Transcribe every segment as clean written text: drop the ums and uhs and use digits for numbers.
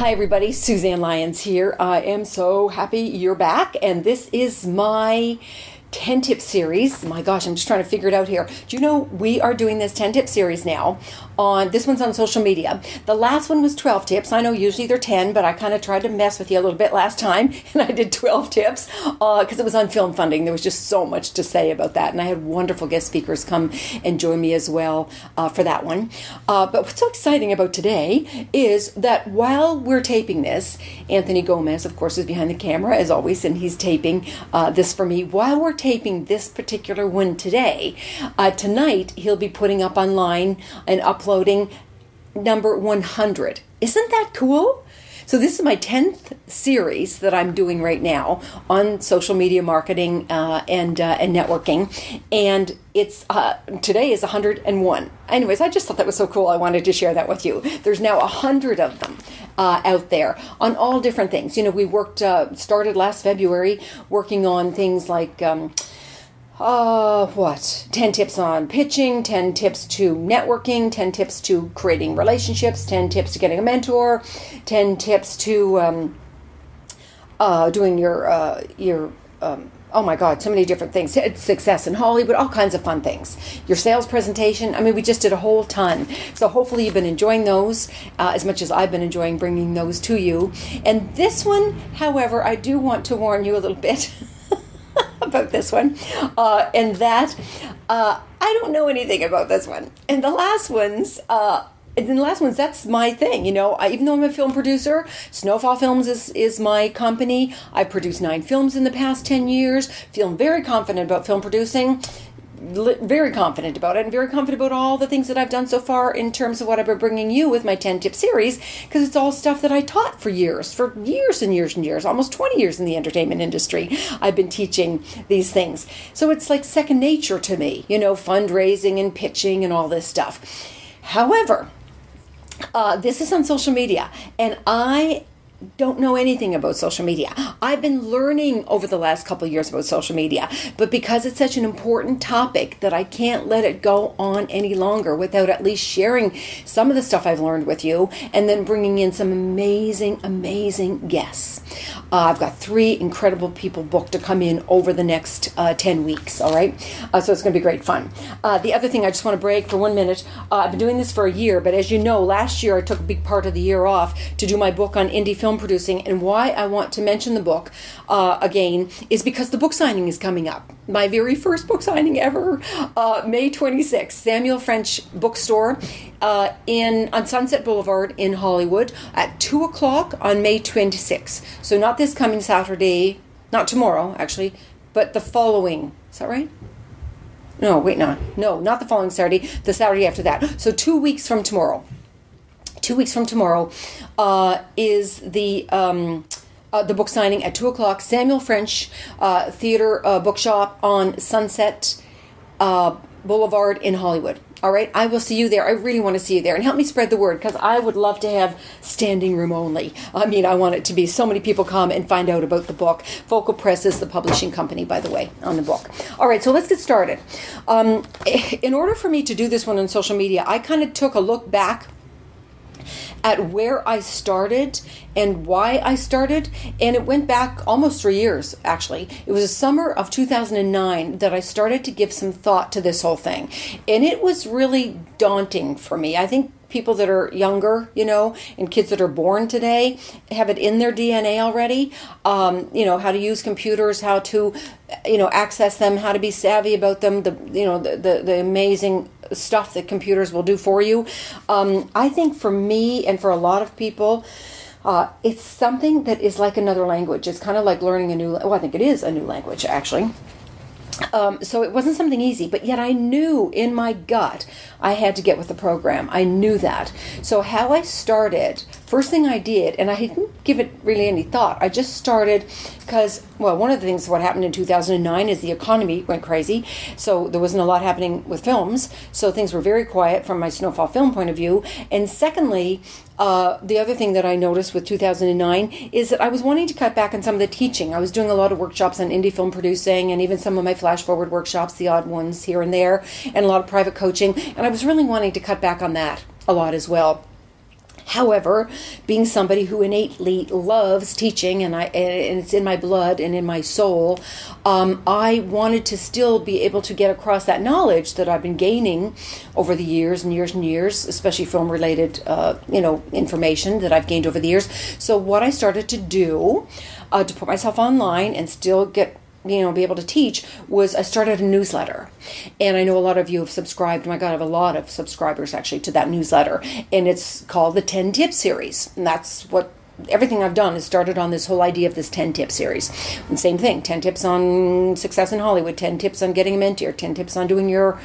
Hi everybody, Suzanne Lyons here. I am so happy you're back, and this is my 10-tip series. My gosh, I'm just trying to figure it out here. Do you know we are doing this 10-tip series now? This one's on social media. The last one was 12 tips. I know usually they're 10, but I kind of tried to mess with you a little bit last time, and I did 12 tips because it was on film funding. There was just so much to say about that, and I had wonderful guest speakers come and join me as well for that one. But what's so exciting about today is that while we're taping this, Anthony Gomez, of course, is behind the camera as always, and he's taping this for me. While we're taping this particular one today, tonight he'll be putting up online and uploading number 100. Isn't that cool? So this is my 10th series that I'm doing right now on social media marketing and networking, and it's today is 101. Anyways, I just thought that was so cool. I wanted to share that with you. There's now 100 of them out there on all different things. You know, we started last February working on things like 10 tips on pitching, 10 tips to networking, 10 tips to creating relationships, 10 tips to getting a mentor, 10 tips to doing your oh my God, so many different things. Success in Hollywood, all kinds of fun things. Your sales presentation. I mean, we just did a whole ton. So hopefully you've been enjoying those as much as I've been enjoying bringing those to you. And this one, however, I do want to warn you a little bit about this one, and that I don't know anything about this one. And the last ones, that's my thing. You know, even though I'm a film producer, Snowfall Films is my company. I produced 9 films in the past 10 years. Feeling very confident about film producing. Very confident about it, and very confident about all the things that I've done so far in terms of what I've been bringing you with my 10-tip series, because it's all stuff that I taught for years and years and years, almost 20 years in the entertainment industry. I've been teaching these things. So it's like second nature to me, you know, fundraising and pitching and all this stuff. However, this is on social media, and I don't know anything about social media. I've been learning over the last couple of years about social media, but because it's such an important topic that I can't let it go on any longer without at least sharing some of the stuff I've learned with you, and then bringing in some amazing guests. I've got 3 incredible people booked to come in over the next 10 weeks, all right? So it's going to be great fun. The other thing I just want to brag for 1 minute, I've been doing this for a year, but as you know, last year I took a big part of the year off to do my book on indie film producing, and why I want to mention the book again is because the book signing is coming up. My very first book signing ever, May 26th, Samuel French Bookstore on Sunset Boulevard in Hollywood at 2 o'clock on May 26th. So not this coming Saturday, not tomorrow actually, but the following. Is that right? No, wait, no, not the following Saturday, the Saturday after that. So 2 weeks from tomorrow. 2 weeks from tomorrow is the book signing at 2 o'clock. Samuel French Theater Bookshop on Sunset Boulevard in Hollywood. All right, I will see you there. I really want to see you there, and help me spread the word, because I would love to have standing room only. I mean, I want it to be so many people come and find out about the book. Focal Press is the publishing company, by the way, on the book. All right, so let's get started. In order for me to do this one on social media, I kind of took a look back at where I started and why I started, and it went back almost 3 years, actually. It was the summer of 2009 that I started to give some thought to this whole thing, and it was really daunting for me. I think people that are younger, you know, and kids that are born today have it in their DNA already. You know, how to use computers, how to, you know, access them, how to be savvy about them, the amazing stuff that computers will do for you. I think for me and for a lot of people, it's something that is like another language. It's kind of like learning a new, I think it is a new language, actually. So it wasn't something easy, but yet I knew in my gut I had to get with the program. I knew that. So how I started, first thing I did, and I didn't give it really any thought, I just started because, well, one of the things what happened in 2009 is the economy went crazy, so there wasn't a lot happening with films, so things were very quiet from my Snowfall Film point of view. And secondly, the other thing that I noticed with 2009 is that I was wanting to cut back on some of the teaching. I was doing a lot of workshops on indie film producing, and even some of my flash forward workshops, the odd ones here and there, and a lot of private coaching, and I was really wanting to cut back on that a lot as well. However, being somebody who innately loves teaching, and it's in my blood and in my soul, I wanted to still be able to get across that knowledge that I've been gaining over the years and years and years, especially film-related, information that I've gained over the years. So what I started to do to put myself online and still get be able to teach was I started a newsletter. And I know a lot of you have subscribed. My God, I have a lot of subscribers actually to that newsletter. And it's called the 10 Tip Series. And that's what everything I've done is started on this whole idea of this 10 Tip Series. And same thing, 10 tips on success in Hollywood, 10 tips on getting a mentor, 10 tips on doing your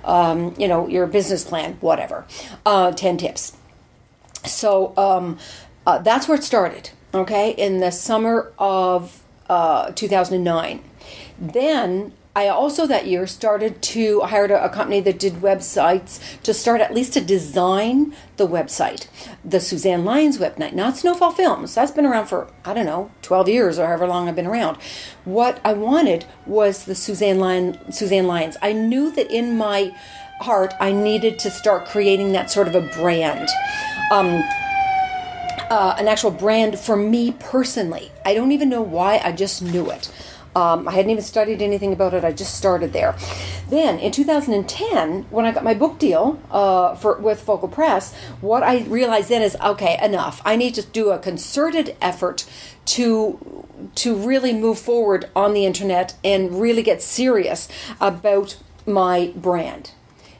business plan, whatever. 10 tips. So that's where it started, okay, in the summer of 2009. Then I also that year hired a company that did websites to start at least to design the website. The Suzanne Lyons website, not Snowfall Films. That's been around for, 12 years or however long I've been around. What I wanted was the Suzanne Lyons. I knew that in my heart I needed to start creating that sort of a brand. An actual brand for me personally. I don't even know why, I just knew it. I hadn't even studied anything about it, I just started there. Then, in 2010, when I got my book deal with Focal Press, what I realized then is, okay, enough. I need to do a concerted effort to really move forward on the internet and really get serious about my brand.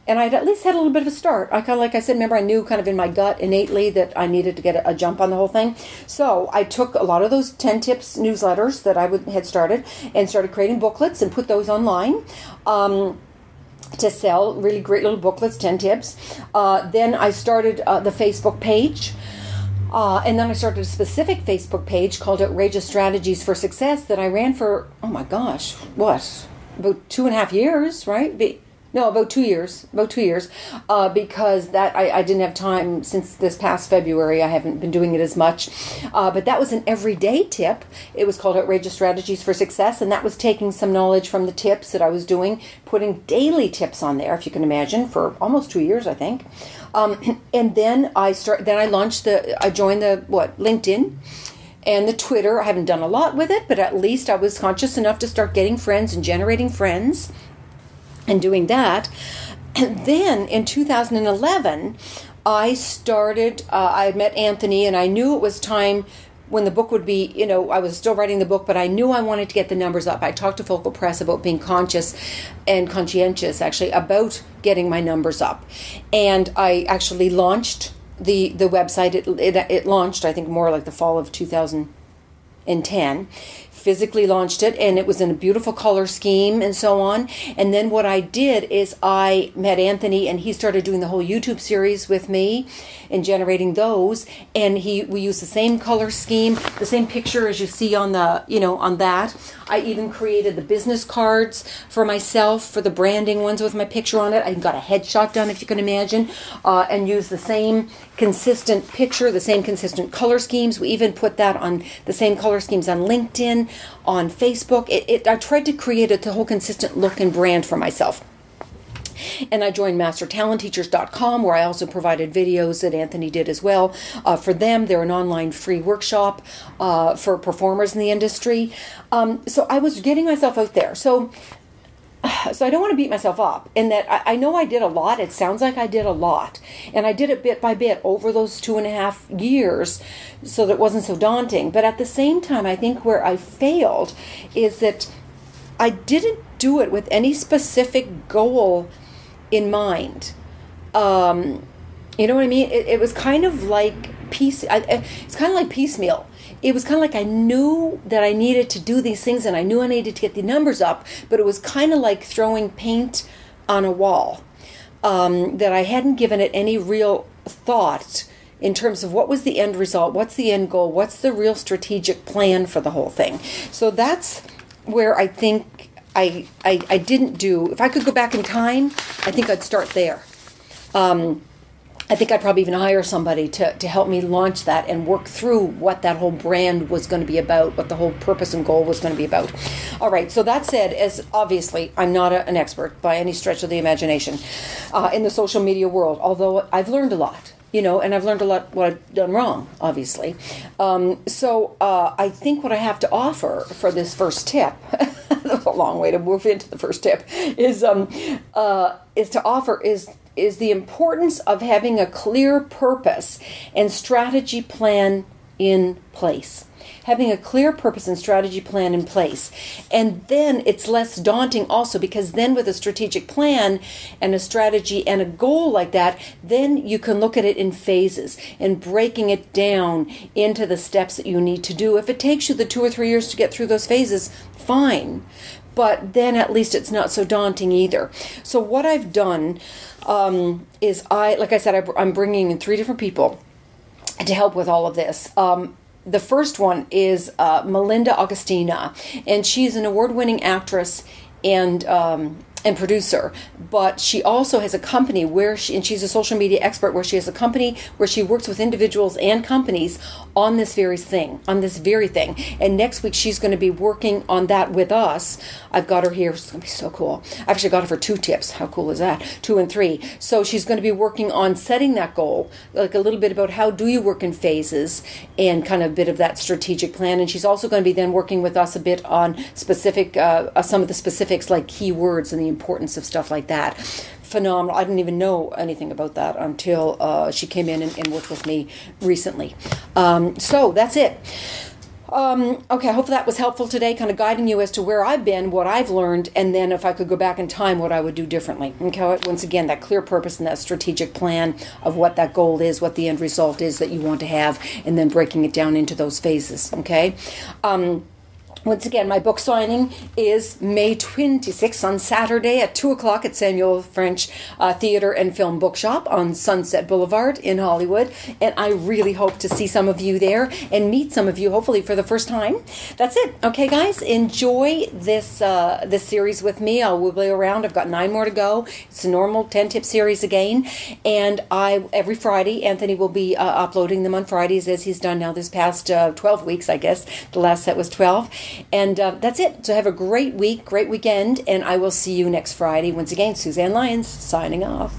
And I'd at least had a little bit of a start. Like I said, remember, I knew kind of in my gut innately that I needed to get a jump on the whole thing. So I took a lot of those 10 tips newsletters that I had started and started creating booklets and put those online to sell, really great little booklets, 10 tips. Then I started the Facebook page. And then I started a specific Facebook page called Outrageous Strategies for Success that I ran for, about 2.5 years, right? No, about 2 years, because that I didn't have time since this past February. I haven't been doing it as much, but that was an everyday tip. It was called Outrageous Strategies for Success, and that was taking some knowledge from the tips that I was doing, putting daily tips on there, if you can imagine, for almost 2 years, I think. And then I joined the LinkedIn. And the Twitter. I haven't done a lot with it, but at least I was conscious enough to start getting friends and generating friends. And doing that. And then in 2011, I started, I had met Anthony, and I knew it was time when the book would be, I was still writing the book, but I knew I wanted to get the numbers up. I talked to Focal Press about being conscious and conscientious, actually, about getting my numbers up. And I actually launched the website. It launched, I think, more like the fall of 2010. Physically launched it, and it was in a beautiful color scheme and so on. And then what I did is I met Anthony, and he started doing the whole YouTube series with me and generating those. And we used the same color scheme, the same picture as you see on the on that. I even created the business cards for myself, for the branding ones with my picture on it. I got a headshot done, if you can imagine, and used the same consistent picture, the same consistent color schemes. We even put that on the same color schemes on LinkedIn, on Facebook. I tried to create the whole consistent look and brand for myself. And I joined MasterTalentTeachers.com, where I also provided videos that Anthony did as well. For them, they're an online free workshop for performers in the industry. So I was getting myself out there. So I don't want to beat myself up in that I know I did a lot. It sounds like I did a lot. And I did it bit by bit over those 2.5 years so that it wasn't so daunting. But at the same time, I think where I failed is that I didn't do it with any specific goal in mind. You know what I mean? It was kind of like it's kind of like piecemeal. It was kind of like I knew that I needed to do these things, and I knew I needed to get the numbers up, but it was kind of like throwing paint on a wall, that I hadn't given it any real thought in terms of what was the end result, what's the end goal, what's the real strategic plan for the whole thing. So that's where I think I didn't do. If I could go back in time, I think I'd start there. I think I'd probably even hire somebody to help me launch that and work through what that whole brand was going to be about, what the whole purpose and goal was going to be about. All right, so that said, as obviously I'm not an expert by any stretch of the imagination in the social media world, although I've learned a lot. and I've learned a lot what I've done wrong, obviously. So I think what I have to offer for this first tip, that's a long way to move into the first tip, is the importance of having a clear purpose and strategy plan in place. Having a clear purpose and strategy plan in place. And then it's less daunting also, because then with a strategic plan and a strategy and a goal like that, then you can look at it in phases and breaking it down into the steps that you need to do. If it takes you the 2 or 3 years to get through those phases, fine. But then at least it's not so daunting either. So what I've done is like I said, I'm bringing in 3 different people to help with all of this. The first one is Melinda Augustina, and she's an award-winning actress and producer, but she also has a company and she's a social media expert, where she has a company where she works with individuals and companies on this very thing. And next week she's going to be working on that with us. I've got her here. It's going to be so cool. I actually got her for 2 tips. How cool is that? 2 and 3. So she's going to be working on setting that goal, like a little bit about how do you work in phases and kind of a bit of that strategic plan. And she's also going to be then working with us a bit on specific, some of the specifics like keywords and the importance of stuff like that. Phenomenal. I didn't even know anything about that until she came in and worked with me recently. So that's it. Okay, I hope that was helpful today, kind of guiding you as to where I've been, what I've learned, and then if I could go back in time, what I would do differently. Okay, once again, that clear purpose and that strategic plan of what that goal is, what the end result is that you want to have, and then breaking it down into those phases, okay? Once again, my book signing is May 26th on Saturday at 2 o'clock at Samuel French Theater and Film Bookshop on Sunset Boulevard in Hollywood. And I really hope to see some of you there and meet some of you, hopefully for the first time. That's it. Okay, guys, enjoy this series with me. I'll wiggle around. I've got 9 more to go. It's a normal 10-tip series again. And every Friday, Anthony will be uploading them on Fridays, as he's done now this past 12 weeks, I guess. The last set was 12. And that's it. So have a great week, great weekend, and I will see you next Friday. Once again, Suzanne Lyons signing off.